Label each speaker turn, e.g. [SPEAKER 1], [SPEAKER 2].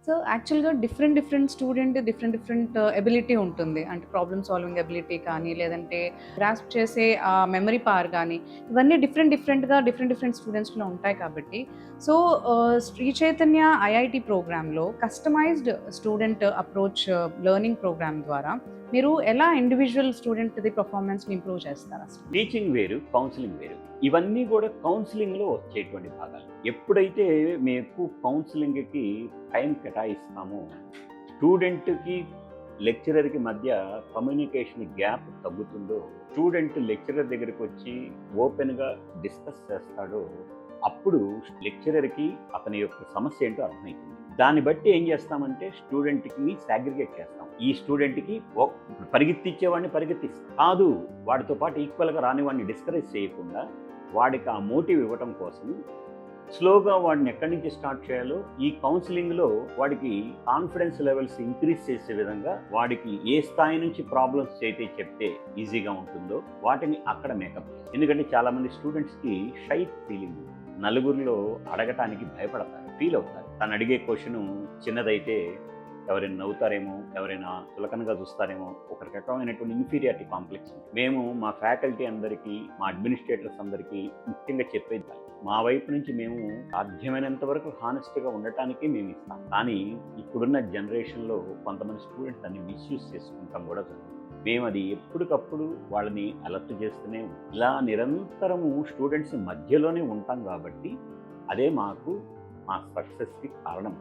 [SPEAKER 1] So, యాక్చువల్‌గా different different ability ఉంటుంది. అంటే ప్రాబ్లమ్ సాల్వింగ్ ఎబిలిటీ కానీ, లేదంటే గ్రాస్ప్ చేసే మెమరీ పవర్ గానీ, ఇవన్నీ డిఫరెంట్ స్టూడెంట్స్‌లో ఉంటాయి కాబట్టి, సో, శ్రీ చైతన్య ఐఐటీ ప్రోగ్రామ్‌లో customized student approach learning program ద్వారా మీరు ఎలా ఇండివిడ్యువల్ స్టూడెంట్‌ది పెర్ఫార్మన్స్‌ని ఇంప్రూవ్ చేస్తారసలు?
[SPEAKER 2] టీచింగ్ వేరు, కౌన్సిలింగ్ వేరు. ఇవన్నీ కూడా కౌన్సిలింగ్‌లో వచ్చేటువంటి భాగాలు. ఎప్పుడైతే మేము కౌన్సిలింగ్‌కి టైం కేటాయిస్తామో, స్టూడెంట్‌కి, లెక్చరర్‌కి మధ్య కమ్యూనికేషన్ గ్యాప్ తగ్గుతుందో, స్టూడెంట్ లెక్చరర్ దగ్గరికి వచ్చి ఓపెన్‌గా డిస్కస్ చేస్తాడో, అప్పుడు లెక్చరర్‌కి అతని యొక్క సమస్య ఏంటో అర్థమవుతుంది. దాన్ని బట్టి ఏం చేస్తామంటే స్టూడెంట్‌కి సాగ్రిగేట్ చేస్తాం. ఈ స్టూడెంట్‌కి పరిగెత్తిచ్చేవాడిని పరిగెత్తిస్తాం. కాదు, వాడితో పాటు ఈక్వల్‌గా రానివాడిని డిస్కరేజ్ చేయకుండా వాడికి ఆ మోటివ్ ఇవ్వటం కోసం స్లోగా వాడిని ఎక్కడి నుంచి స్టార్ట్ చేయాలో ఈ కౌన్సిలింగ్లో వాడికి కాన్ఫిడెన్స్ లెవెల్స్ ఇంక్రీజ్ చేసే విధంగా వాడికి ఏ స్థాయి నుంచి ప్రాబ్లమ్స్ అయితే చెప్తే ఈజీగా ఉంటుందో వాటిని అక్కడ మేకప్. ఎందుకంటే చాలామంది స్టూడెంట్స్కి షై ఫీలింగ్, నలుగురిలో అడగటానికి భయపడతారు, ఫీల్ అవుతారు. తను అడిగే క్వశ్చన్ చిన్నదైతే ఎవరైనా నవ్వుతారేమో, ఎవరైనా చులకనగా చూస్తారేమో, ఒక రకమైనటువంటి ఇన్ఫీరియారిటీ కాంప్లెక్స్. మేము మా ఫ్యాకల్టీ అందరికీ, మా అడ్మినిస్ట్రేటర్స్ అందరికీ ముఖ్యంగా చెప్పేది, మా వైపు నుంచి మేము సాధ్యమైనంత వరకు హానెస్ట్గా ఉండటానికి మేము ఇస్తాం. కానీ ఇప్పుడున్న జనరేషన్లో కొంతమంది స్టూడెంట్స్ దాన్ని మిస్యూజ్ చేసుకుంటాం కూడా జరుగుతుంది. మేము అది ఎప్పటికప్పుడు వాళ్ళని అలర్ట్ చేస్తూనే ఉంటాం. ఇలా నిరంతరము స్టూడెంట్స్ మధ్యలోనే ఉంటాం కాబట్టి అదే మా సక్సెస్కి కారణం.